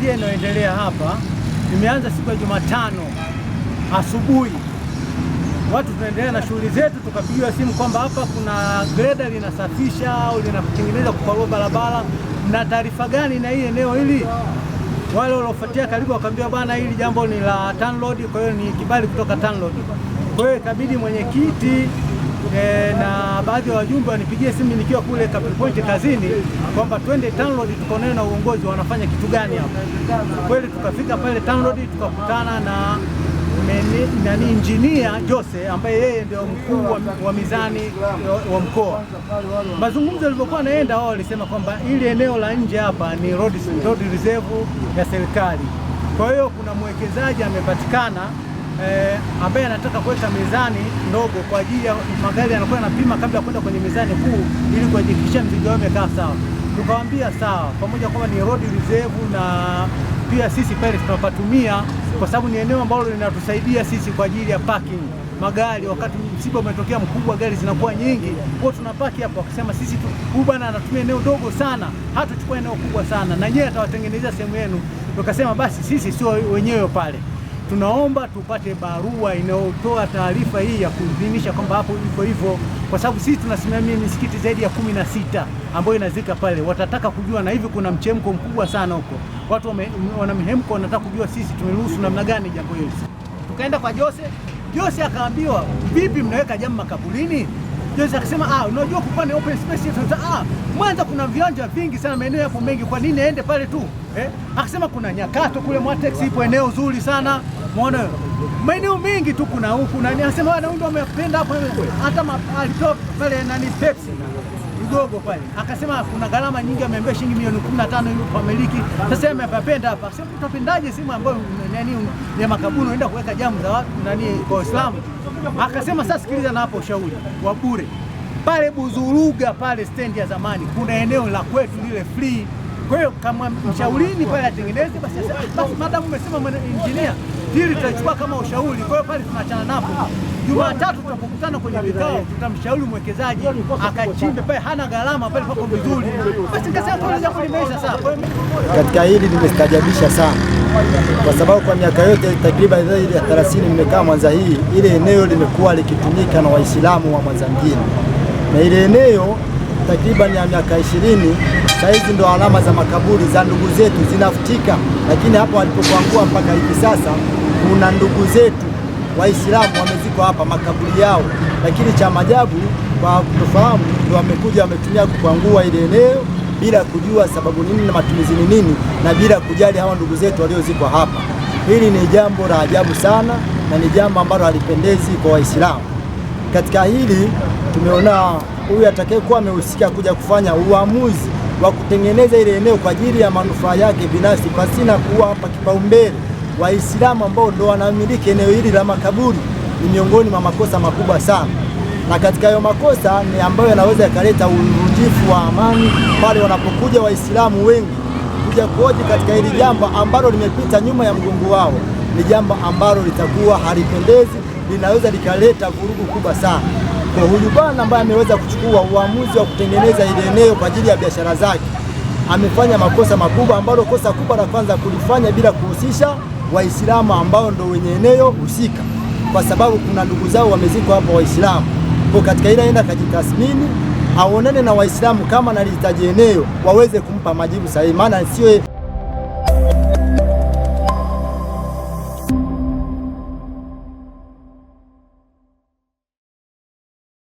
hatia inayoendelea hapa imeanza siku ya Jumatano asubuhi. Watu tunaendelea na shughuli zetu, tukapigiwa simu kwamba hapa kuna greda linasafisha au linatengeneza kuparua barabara. Na taarifa gani na hii eneo hili? Wale waliofuatia karibu wakaambiwa bwana, hili jambo ni la TANROADS, kwa hiyo ni kibali kutoka TANROADS. Kwa hiyo ikabidi mwenyekiti na baadhi ya wajumbe wanipigie simu nikiwa kule Kapil Point kazini kwamba twende TANROADS tukaonane na uongozi wanafanya kitu gani hapa. Kweli tukafika pale TANROADS tukakutana na injinia Jose ambaye yeye ndio mkuu wa mizani wa mkoa. Mazungumzo yalivyokuwa naenda, wao walisema kwamba ili eneo la nje hapa ni road reserve ya serikali. Kwa hiyo kuna mwekezaji amepatikana ambaye anataka kuweka mizani ndogo kwa ajili ya magari yanakuwa yanapima kabla ya kwenda kwenye mizani kuu ili kuhakikisha mzigo wao umekaa sawa. Tukawaambia sawa, pamoja kwamba ni road reserve na pia sisi pale tunapatumia kwa sababu ni eneo ambalo linatusaidia sisi kwa ajili ya parking magari. Wakati msiba umetokea mkubwa, gari zinakuwa nyingi, kwa tunapaki hapo. Wakasema sisi tu bwana anatumia eneo dogo sana, hata chukua eneo kubwa sana na nyewe atawatengenezea sehemu yenu. Tukasema basi sisi sio wenyewe pale, tunaomba tupate barua inayotoa taarifa hii ya kuidhinisha kwamba hapo iko hivyo, kwa sababu sisi tunasimamia misikiti zaidi ya 16 ambayo inazika pale. Watataka kujua, na hivi kuna mchemko mkubwa sana huko, watu wana mihemko, wanataka kujua sisi tumeruhusu namna gani jambo hili. Tukaenda kwa Jose akaambiwa, vipi mnaweka jamu makaburini? Jose akasema unajua kupanda open space Mwanza kuna viwanja vingi sana, maeneo yapo mengi, kwa nini aende pale tu? Akasema kuna Nyakato kule Mwatex ipo eneo zuri sana. Muone maeneo mengi tu kuna huku nani. Akasema wana ndio wamependa hapo, hata alitoa pale nani Pepsi kidogo pale. Akasema kuna gharama nyingi, ameambia shilingi milioni 15 ili kumiliki. Sasa amepapenda hapa. Akasema utapendaje simu ambayo nani ya makaburi unaenda kuweka jamu za watu nani kwa Uislamu? Akasema sasa sikiliza, na hapo ushauri wa bure pale Buzuruga pale stendi ya zamani kuna eneo la kwetu lile free. Kwa hiyo kama mshaurini pale atengeneze basi madamu umesema engineer hili tutachukua kama ushauri. Kwa hiyo pale tunaachana napo. Jumatatu tutapokutana kwenye vikao, tutamshauri mwekezaji akachimbe pale, hana gharama pale pako vizuri. Basi nikasema kwa jambo limeisha sawa. Katika hili nimestajabisha sana, kwa sababu kwa miaka yote takriban zaidi ya 30 nimekaa Mwanza hii, ile eneo limekuwa likitumika na Waislamu wa Mwanza mjini, na ile eneo takriban ya miaka 20 saizi ndo alama za makaburi za ndugu zetu zinafutika, lakini hapo walipokuangua mpaka hivi sasa kuna ndugu zetu Waislamu wamezikwa hapa makaburi yao, lakini cha maajabu kwa kutofahamu ndio wamekuja wametumia kuangua ile eneo bila kujua sababu nini na matumizi ni nini, na bila kujali hawa ndugu zetu waliozikwa hapa. Hili ni jambo la ajabu sana na ni jambo ambalo halipendezi kwa Waislamu. Katika hili tumeona huyu atakayekuwa amehusika kuja kufanya uamuzi wa kutengeneza ile eneo kwa ajili ya manufaa yake binafsi pasina kuwa hapa kipaumbele Waislamu ambao ndo wanamiliki eneo hili la makaburi, ni miongoni mwa makosa makubwa sana. Na katika hayo makosa ni ambayo yanaweza yakaleta uvunjifu wa amani pale wanapokuja Waislamu wengi kuja kuoji katika hili jambo ambalo limepita nyuma ya mgongo wao. Ni jambo ambalo litakuwa halipendezi, linaweza likaleta vurugu kubwa sana. Kwa huyu bwana ambaye ameweza kuchukua uamuzi wa kutengeneza ile eneo kwa ajili ya biashara zake, amefanya makosa makubwa, ambalo kosa kubwa la kwanza kulifanya bila kuhusisha Waislamu ambao ndo wenye eneo husika, kwa sababu kuna ndugu zao wamezikwa hapa Waislamu. Kwa katika ile aenda kajitathmini, aonane na Waislamu kama analihitaji eneo waweze kumpa majibu sahihi, maana sio